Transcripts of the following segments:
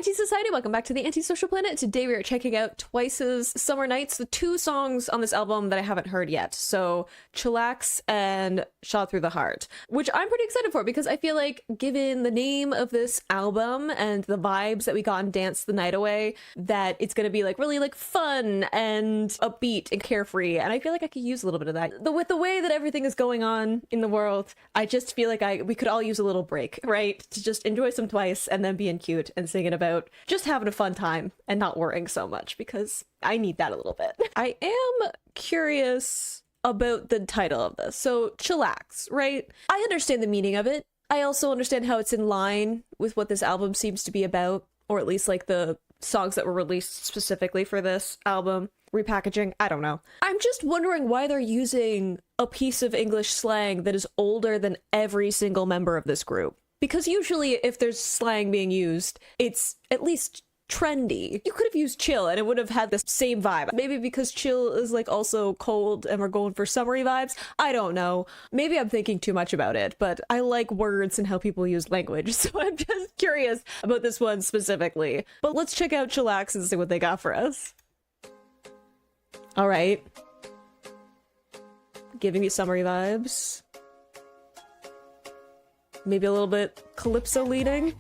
Anti-Society, welcome back to the Antisocial Planet. Today we are checking out Twice's Summer Nights, the two songs on this album that I haven't heard yet. So Chillax and Shot Through the Heart, which I'm pretty excited for because I feel like given the name of this album and the vibes that we got in Dance the Night Away, that it's going to be like really like fun and upbeat and carefree. And I feel like I could use a little bit of that. With the way that everything is going on in the world, I just feel like we could all use a little break, right? To just enjoy some Twice and then being cute and singing about just having a fun time and not worrying so much, because I need that a little bit. I am curious about the title of this. So Chillax, right? I understand the meaning of it. I also understand how it's in line with what this album seems to be about, or at least like the songs that were released specifically for this album. Repackaging, I don't know. I'm just wondering why they're using a piece of English slang that is older than every single member of this group. Because usually if there's slang being used, it's at least trendy. You could have used chill and it would have had the same vibe. Maybe because chill is like also cold and we're going for summery vibes. I don't know. Maybe I'm thinking too much about it, but I like words and how people use language. So I'm just curious about this one specifically. But let's check out Chillax and see what they got for us. All right. Giving me summery vibes. Maybe a little bit calypso leading.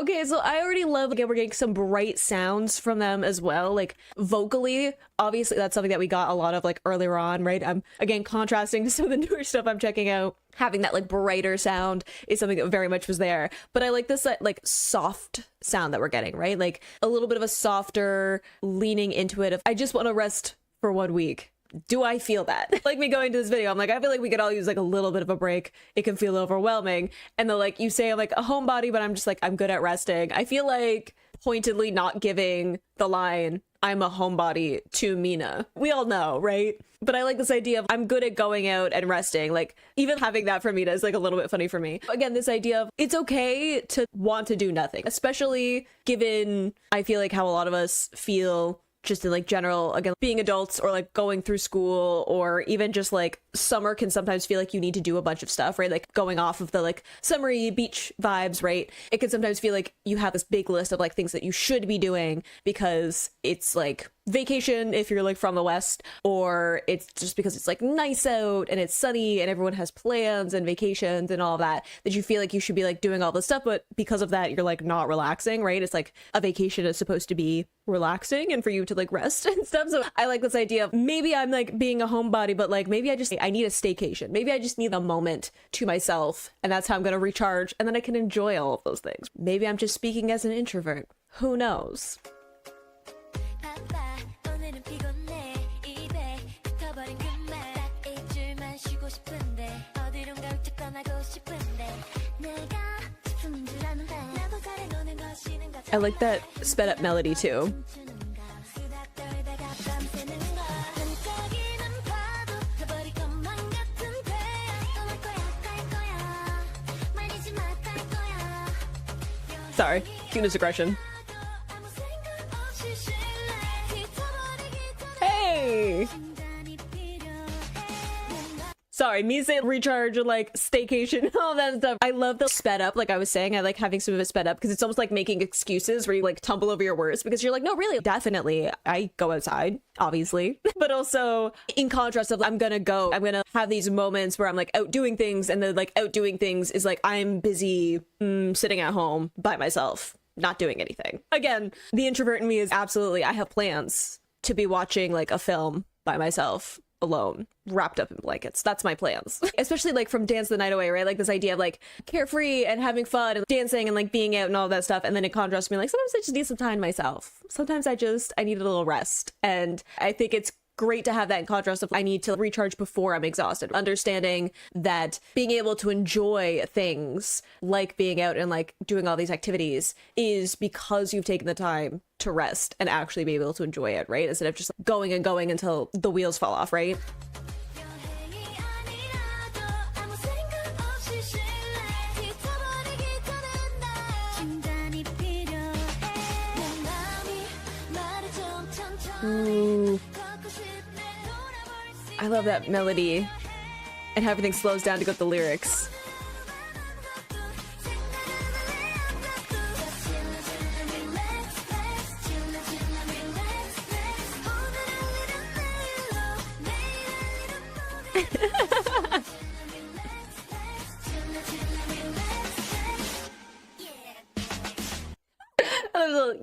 Okay, so I already love, like, we're getting some bright sounds from them as well, like vocally. Obviously that's something that we got a lot of like earlier on, right? I'm again contrasting to some of the newer stuff I'm checking out. Having that like brighter sound is something that very much was there, but I like this like soft sound that we're getting, right? Like a little bit of a softer leaning into it. If I just want to rest for 1 week, do I feel that? Like me going to this video, I'm like, I feel like we could all use like a little bit of a break. It can feel overwhelming. And then like you say I'm like a homebody, but I'm just like, I'm good at resting. I feel like pointedly not giving the line, I'm a homebody, to Mina. We all know, right? But I like this idea of I'm good at going out and resting. Like even having that for Mina is like a little bit funny for me. Again, this idea of it's okay to want to do nothing, especially given I feel like how a lot of us feel just in like general, again, being adults or like going through school, or even just like summer can sometimes feel like you need to do a bunch of stuff, right? Like going off of the like summery beach vibes, right? It can sometimes feel like you have this big list of like things that you should be doing because it's like vacation if you're like from the West, or it's just because it's like nice out and it's sunny and everyone has plans and vacations and all of that, that you feel like you should be like doing all this stuff, but because of that you're like not relaxing, right? It's like a vacation is supposed to be relaxing and for you to like rest and stuff. So I like this idea of maybe I'm like being a homebody, but like maybe I need a staycation. Maybe I just need a moment to myself, and that's how I'm gonna recharge, and then I can enjoy all of those things. Maybe I'm just speaking as an introvert. Who knows? I like that sped up melody too. Sorry, cuteness aggression. Hey! Sorry, me saying recharge and like staycation and all that stuff. I love the sped up, like I was saying. I like having some of it sped up because it's almost like making excuses where you like tumble over your words because you're like, no, really, definitely, I go outside, obviously. But also in contrast of I'm gonna have these moments where I'm like out doing things, and then like out doing things is like I'm busy sitting at home by myself, not doing anything. Again, the introvert in me is absolutely, I have plans to be watching like a film by myself, alone, wrapped up in blankets. That's my plans. Especially like from Dance the Night Away, right? Like this idea of like carefree and having fun and dancing and like being out and all that stuff. And then in contrast, being like, sometimes I just need some time myself. Sometimes I need a little rest. And I think it's great to have that in contrast of I need to recharge before I'm exhausted. Understanding that being able to enjoy things like being out and like doing all these activities is because you've taken the time to rest and actually be able to enjoy it, right? Instead of just going and going until the wheels fall off, right? Ooh. I love that melody and how everything slows down to go with the lyrics.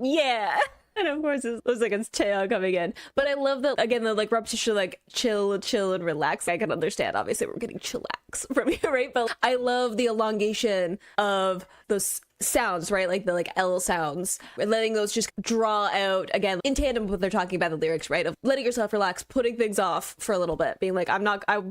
Yeah. And of course, it looks like it's Taeyeon coming in. But I love the, again, the like repetition, like chill, and relax. I can understand. Obviously, we're getting chillax from here, right? But I love the elongation of those sounds, right? Like the like L sounds, and letting those just draw out again in tandem with what they're talking about the lyrics, right? Of letting yourself relax, putting things off for a little bit, being like, I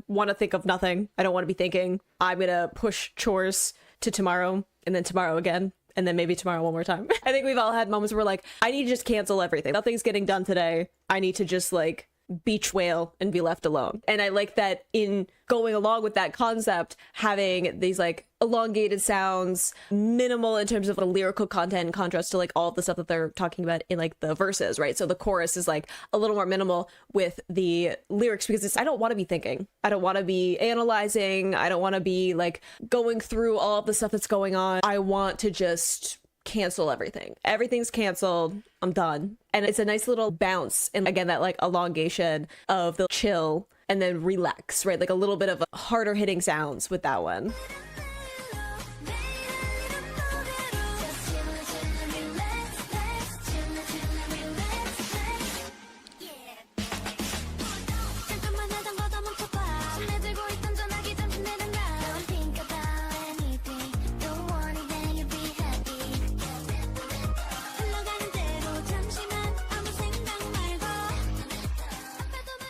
want to think of nothing. I don't want to be thinking. I'm gonna push chores to tomorrow, and then tomorrow again. And then maybe tomorrow one more time. I think we've all had moments where like, I need to just cancel everything. Nothing's getting done today. I need to just like beach whale and be left alone. And I like that in going along with that concept, having these like elongated sounds, minimal in terms of the lyrical content in contrast to like all the stuff that they're talking about in like the verses, right? So the chorus is like a little more minimal with the lyrics because it's, I don't want to be thinking. I don't want to be analyzing. I don't want to be like going through all of the stuff that's going on. I want to just cancel everything. Everything's canceled. I'm done. And it's a nice little bounce. And again, that like elongation of the chill and then relax, right? Like a little bit of harder hitting sounds with that one.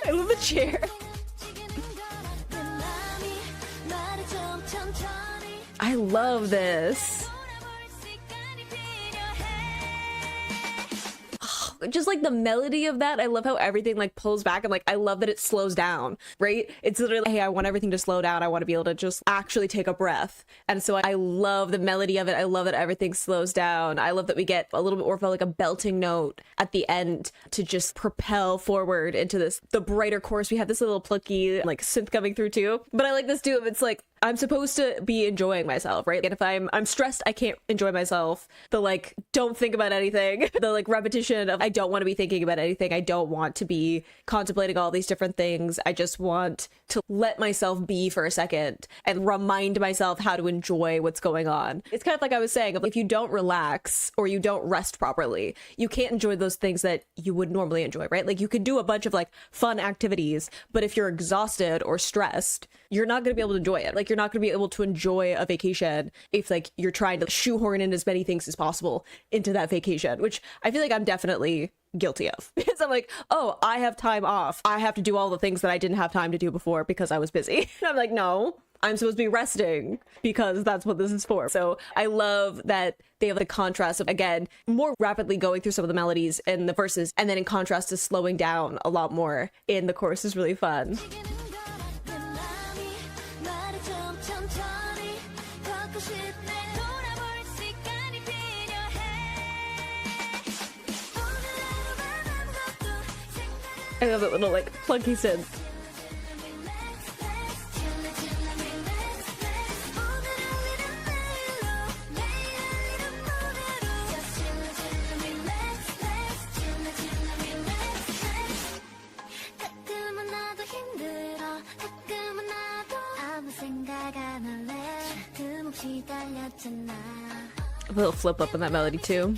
I love the chair. I love this. Just like the melody of that, I love how everything like pulls back and like I love that it slows down, right? It's literally, hey, I want everything to slow down. I want to be able to just actually take a breath. And so I love the melody of it. I love that everything slows down. I love that we get a little bit more of like a belting note at the end to just propel forward into this, the brighter chorus. We have this little plucky like synth coming through too. But I like this too. It's like, I'm supposed to be enjoying myself, right? And if I'm stressed, I can't enjoy myself. The like, don't think about anything. The like repetition of I don't want to be thinking about anything. I don't want to be contemplating all these different things. I just want to let myself be for a second and remind myself how to enjoy what's going on. It's kind of like I was saying, if you don't relax or you don't rest properly, you can't enjoy those things that you would normally enjoy, right? Like you could do a bunch of like fun activities, but if you're exhausted or stressed, you're not going to be able to enjoy it. Like you're not going to be able to enjoy a vacation if like you're trying to shoehorn in as many things as possible into that vacation, which I feel like I'm definitely guilty of. Because I'm like, oh, I have time off. I have to do all the things that I didn't have time to do before because I was busy. And I'm like, no, I'm supposed to be resting because that's what this is for. So I love that they have the contrast of, again, more rapidly going through some of the melodies in the verses, and then in contrast to slowing down a lot more in the chorus is really fun. I love that little like plunky synth. A little flip up in that melody too.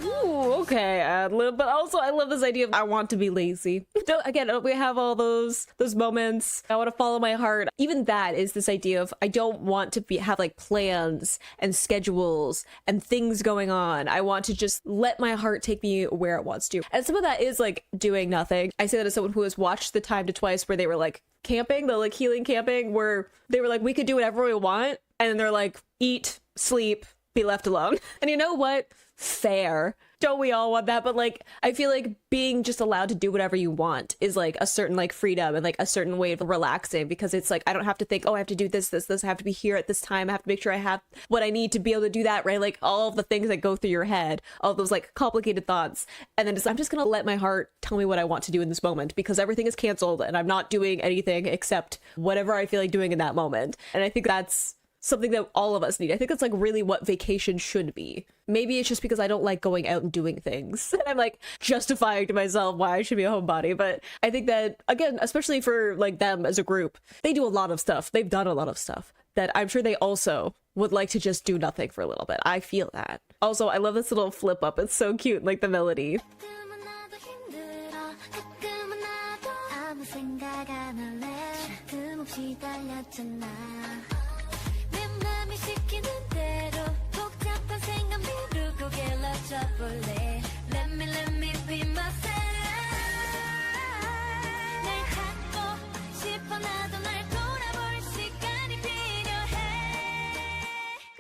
Ooh, okay, but also I love this idea of I want to be lazy. Again, we have all those moments. I want to follow my heart. Even that is this idea of I don't want to have like plans and schedules and things going on. I want to just let my heart take me where it wants to. And some of that is like doing nothing. I say that as someone who has watched The Time to Twice, where they were like camping, the like healing camping, where they were like, we could do whatever we want. And then they're like, eat, sleep, be left alone. And you know what? fair. Don't we all want that? But like, I feel like being just allowed to do whatever you want is like a certain like freedom and like a certain way of relaxing, because it's like I don't have to think, oh, I have to do this, I have to be here at this time, I have to make sure I have what I need to be able to do that, right? Like all of the things that go through your head, all those like complicated thoughts, and then just I'm just gonna let my heart tell me what I want to do in this moment, because everything is canceled and I'm not doing anything except whatever I feel like doing in that moment. And I think that's something that all of us need. I think that's like really what vacation should be. Maybe it's just because I don't like going out and doing things, and I'm like justifying to myself why I should be a homebody. But I think that, again, especially for like them as a group, they do a lot of stuff. They've done a lot of stuff that I'm sure they also would like to just do nothing for a little bit. I feel that. Also, I love this little flip up. It's so cute, like the melody.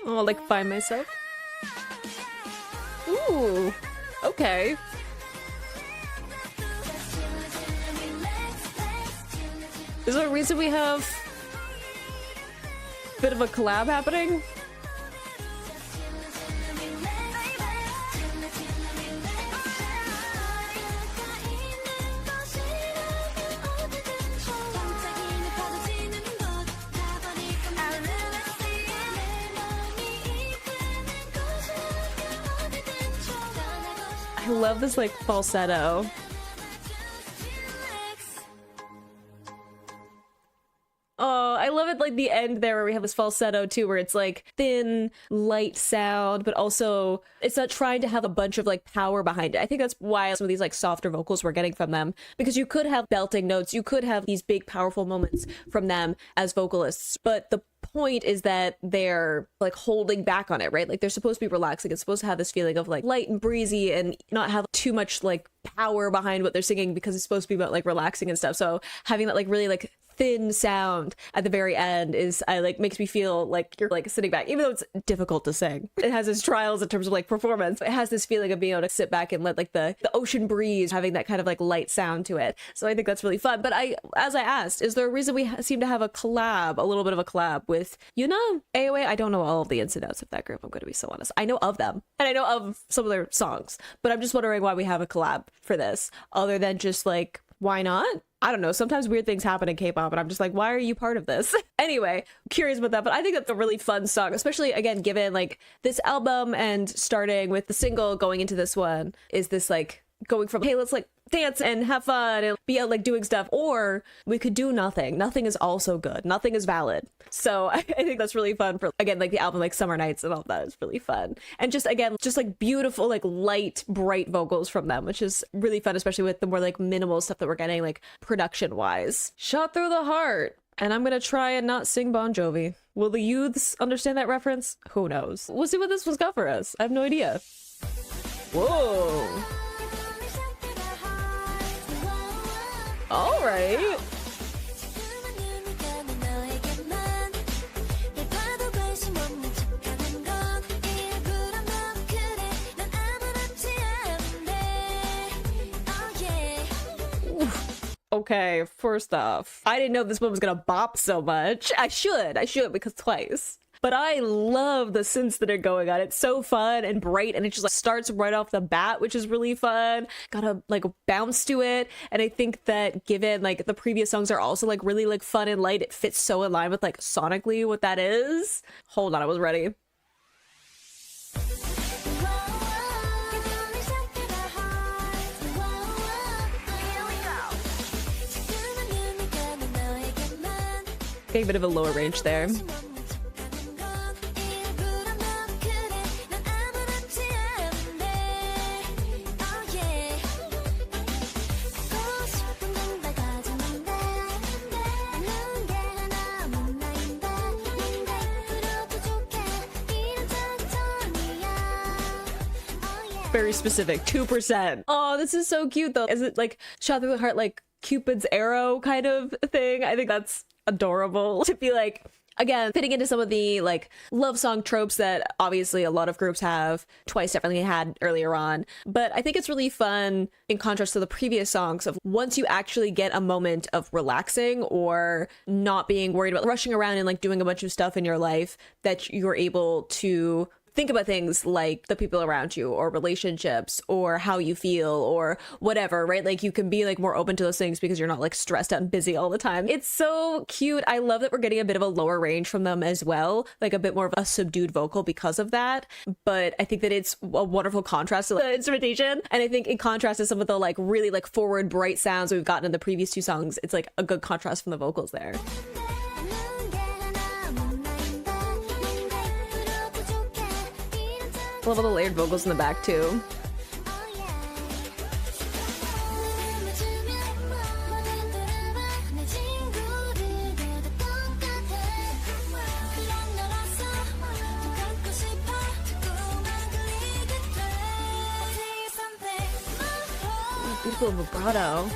Oh, like find myself. Ooh, okay. Is there a reason we have a bit of a collab happening? I love this like falsetto. Oh, I love it, like the end there where we have this falsetto too, where it's like thin, light sound, but also it's not trying to have a bunch of like power behind it. I think that's why some of these like softer vocals we're getting from them, because you could have belting notes, you could have these big powerful moments from them as vocalists, but the point is that they're like holding back on it, right? Like they're supposed to be relaxing. It's supposed to have this feeling of like light and breezy and not have too much like power behind what they're singing, because it's supposed to be about like relaxing and stuff. So having that like really like thin sound at the very end is makes me feel like you're like sitting back, even though it's difficult to sing. It has its trials in terms of like performance. It has this feeling of being able to sit back and let like the ocean breeze, having that kind of like light sound to it. So I think that's really fun. But as I asked, is there a reason we seem to have a collab, a little bit of a collab with AOA? I don't know all of the ins and outs of that group, I'm going to be so honest. I know of them and I know of some of their songs, but I'm just wondering why we have a collab for this, other than just like, why not? I don't know. Sometimes weird things happen in K-pop and I'm just like, why are you part of this? Anyway, curious about that. But I think that's a really fun song, especially again, given like this album and starting with the single going into this one is this like going from, hey, let's like dance and have fun and be out like doing stuff, or we could do nothing. Nothing is also good. Nothing is valid. So I think that's really fun for, again, like the album, like Summer Nights and all that is really fun. And just, again, just like beautiful, like light, bright vocals from them, which is really fun, especially with the more like minimal stuff that we're getting, like production wise. Shot Through the Heart. And I'm gonna try and not sing Bon Jovi. Will the youths understand that reference? Who knows? We'll see what this was got for us. I have no idea. Whoa. All right. Okay, first off, I didn't know this one was gonna bop so much. I should because twice. But I love the synths that are going on. It's so fun and bright, and it just like starts right off the bat, which is really fun. Got a like bounce to it, and I think that given like the previous songs are also like really like fun and light, it fits so in line with like sonically what that is. Hold on, I was ready. Getting a bit of a lower range there. Very specific, 2%. Oh, this is so cute though. Is it like Shot Through the Heart, like Cupid's arrow kind of thing? I think that's adorable to be like, again, fitting into some of the like love song tropes that obviously a lot of groups have. Twice definitely had earlier on. But I think it's really fun in contrast to the previous songs of once you actually get a moment of relaxing or not being worried about rushing around and like doing a bunch of stuff in your life, that you're able to think about things like the people around you or relationships or how you feel or whatever, right? Like you can be like more open to those things because you're not like stressed out and busy all the time. It's so cute. I love that we're getting a bit of a lower range from them as well, like a bit more of a subdued vocal because of that. But I think that it's a wonderful contrast to the instrumentation. And I think in contrast to some of the like really like forward bright sounds we've gotten in the previous two songs, it's like a good contrast from the vocals there. I love all the layered vocals in the back too. Beautiful vibrato.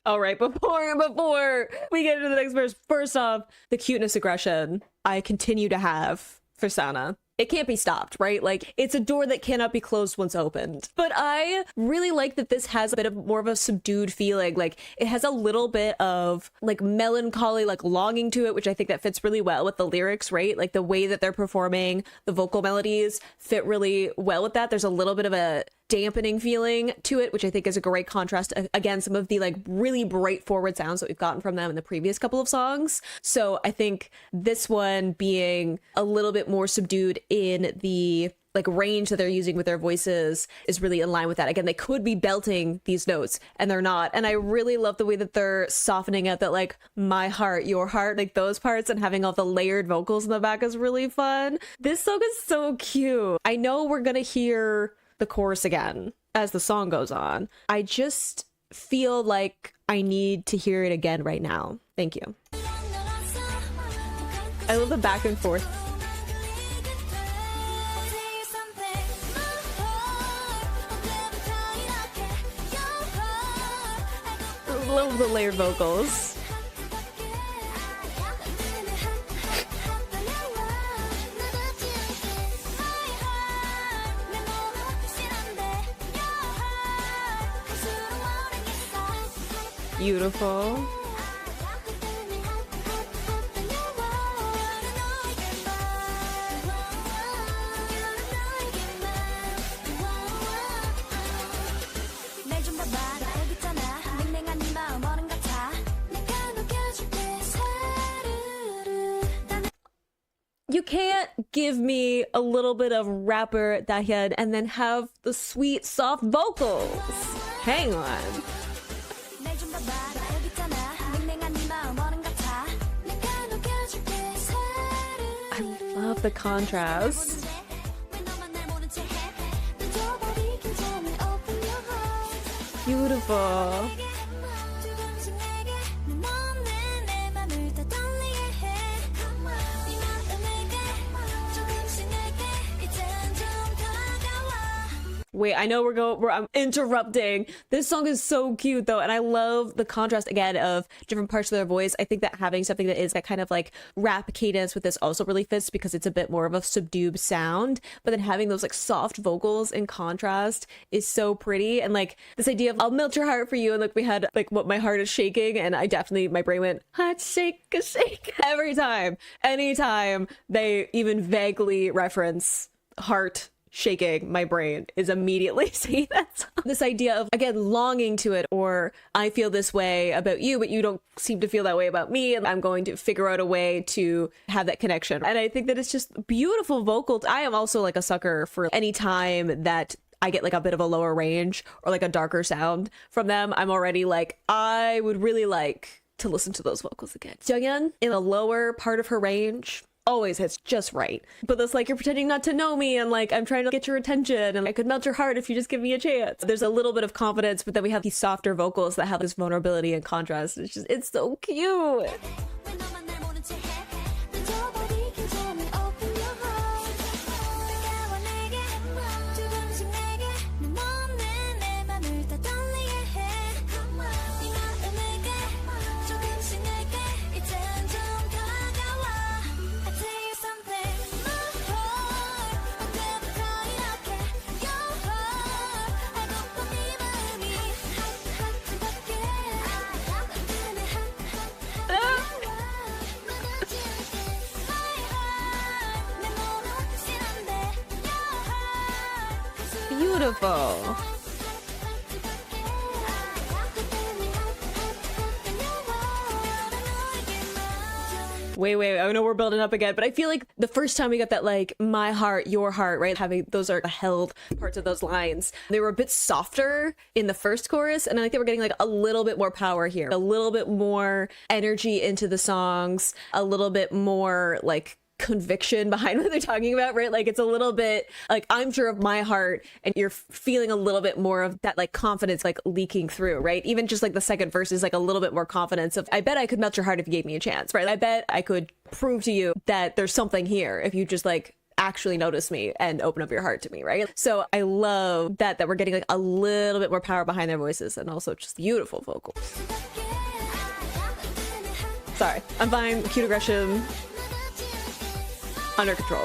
All right, before we get into the next verse, first off, the cuteness aggression I continue to have for Sana. It can't be stopped, right? Like, it's a door that cannot be closed once opened. But I really like that this has a bit of more of a subdued feeling. Like, it has a little bit of, like, melancholy, like, longing to it, which I think that fits really well with the lyrics, right? Like, the way that they're performing the vocal melodies fit really well with that. There's a little bit of a dampening feeling to it, which I think is a great contrast again some of the like really bright forward sounds that we've gotten from them in the previous couple of songs. So I think this one being a little bit more subdued in the like range that they're using with their voices is really in line with that. Again, they could be belting these notes and they're not. And I really love the way that they're softening out that like my heart, your heart, like those parts, and having all the layered vocals in the back is really fun. This song is so cute. I know we're gonna hear the chorus again as the song goes on. I just feel like I need to hear it again right now. Thank you. I love the back and forth. I love the layered vocals. Beautiful. You can't give me a little bit of rapper Dahyun and then have the sweet soft vocals. Hang on. I love the contrast. Beautiful. Wait, I know I'm interrupting. This song is so cute though, and I love the contrast again of different parts of their voice. I think that having something that is that kind of like rap cadence with this also really fits because it's a bit more of a subdued sound, but then having those like soft vocals in contrast is so pretty. And like this idea of I'll melt your heart for you, and like we had like what my heart is shaking, and I definitely, my brain went heart shake a shake every time. Anytime they even vaguely reference heart shaking, my brain is immediately saying that song. This idea of, again, longing to it, or I feel this way about you, but you don't seem to feel that way about me, and I'm going to figure out a way to have that connection. And I think that it's just beautiful vocals. I am also like a sucker for any time that I get like a bit of a lower range or like a darker sound from them. I'm already like, I would really like to listen to those vocals again. Junghyun, in the lower part of her range, always hits just right. But this like, you're pretending not to know me and like, I'm trying to get your attention and I could melt your heart if you just give me a chance. There's a little bit of confidence, but then we have these softer vocals that have this vulnerability and contrast. It's so cute. Beautiful. Wait, I know we're building up again, but I feel like the first time we got that like my heart, your heart, right? Having those are the held parts of those lines. They were a bit softer in the first chorus, and I think they were getting like a little bit more power here, a little bit more energy into the songs, a little bit more like conviction behind what they're talking about, right? Like it's a little bit like I'm sure of my heart, and you're feeling a little bit more of that like confidence like leaking through, right? Even just like the second verse is like a little bit more confidence of I bet I could melt your heart if you gave me a chance, right? I bet I could prove to you that there's something here if you just like actually notice me and open up your heart to me, right? So I love that we're getting like a little bit more power behind their voices, and also just beautiful vocals. Sorry, I'm fine. Cute aggression under control.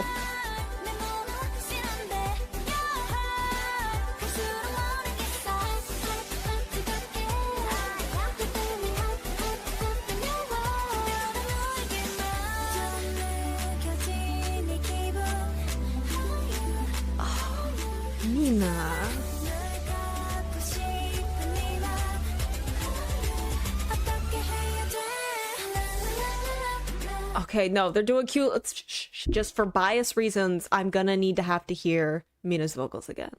Oh, Mina. Okay, no, they're doing cute. Just for bias reasons, I'm gonna need to have to hear Mina's vocals again.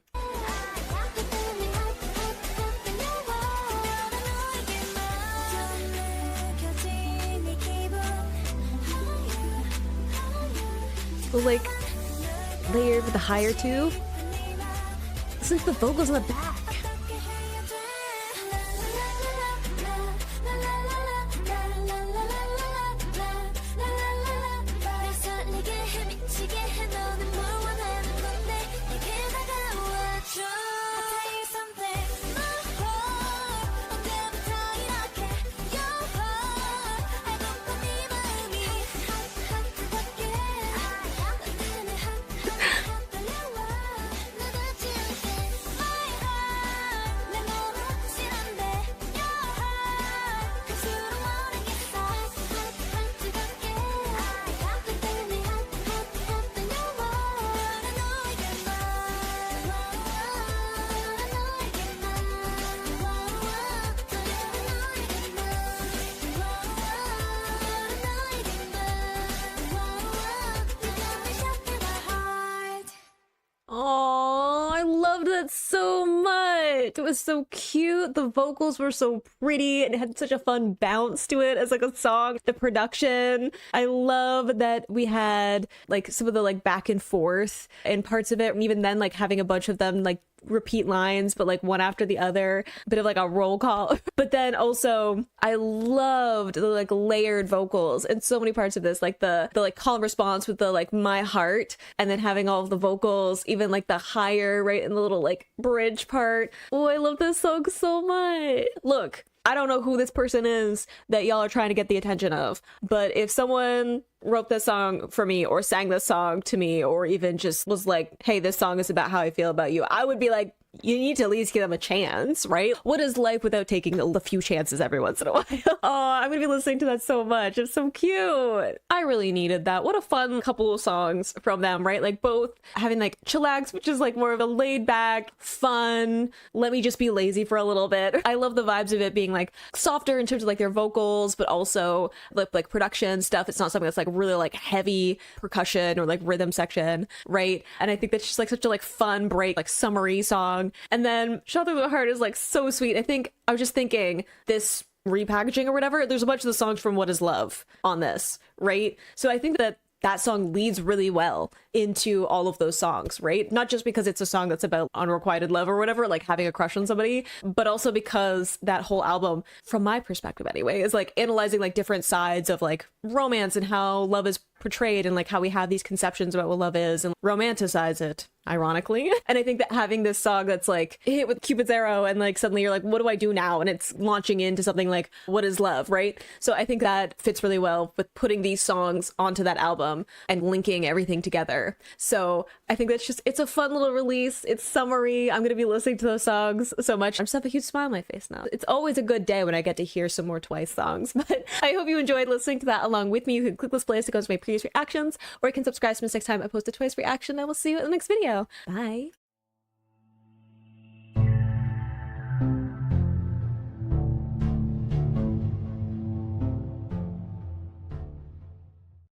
So like layered with the higher two. Listen to the vocals in the back. Oh, I loved that so much. It was so cute. The vocals were so pretty. It had such a fun bounce to it as like a song. The production, I love that we had like some of the like back and forth in parts of it. And even then like having a bunch of them like repeat lines, but like one after the other, a bit of like a roll call. But then also I loved the like layered vocals in so many parts of this, like the like call and response with the like my heart, and then having all of the vocals, even like the higher right in the little like bridge part. Oh, I love this song so much. Look, I don't know who this person is that y'all are trying to get the attention of, but if someone wrote this song for me or sang this song to me or even just was like, hey, this song is about how I feel about you, I would be like, you need to at least give them a chance, right? What is life without taking a few chances every once in a while? Oh, I'm gonna be listening to that so much. It's so cute. I really needed that. What a fun couple of songs from them, right? Like both having like Chillax, which is like more of a laid back, fun, let me just be lazy for a little bit. I love the vibes of it being like softer in terms of like their vocals, but also like production stuff. It's not something that's like really like heavy percussion or like rhythm section, right? And I think that's just like such a like fun break, like summery song. And then Shot Through the Heart is like so sweet. I think I was just thinking this repackaging or whatever. There's a bunch of the songs from What Is Love on this, right? So I think that that song leads really well into all of those songs, right? Not just because it's a song that's about unrequited love or whatever, like having a crush on somebody, but also because that whole album, from my perspective anyway, is like analyzing like different sides of like romance and how love is portrayed and like how we have these conceptions about what love is and romanticize it, ironically. And I think that having this song that's like hit with Cupid's arrow and like suddenly you're like, what do I do now? And it's launching into something like What Is Love, right? So I think that fits really well with putting these songs onto that album and linking everything together. So I think that's just, it's a fun little release. It's summery. I'm going to be listening to those songs so much. I just have a huge smile on my face now. It's always a good day when I get to hear some more Twice songs, but I hope you enjoyed listening to that along with me. You can click this playlist to go to my previous reactions, or you can subscribe to me next time I post a Twice reaction. I will see you in the next video. Bye.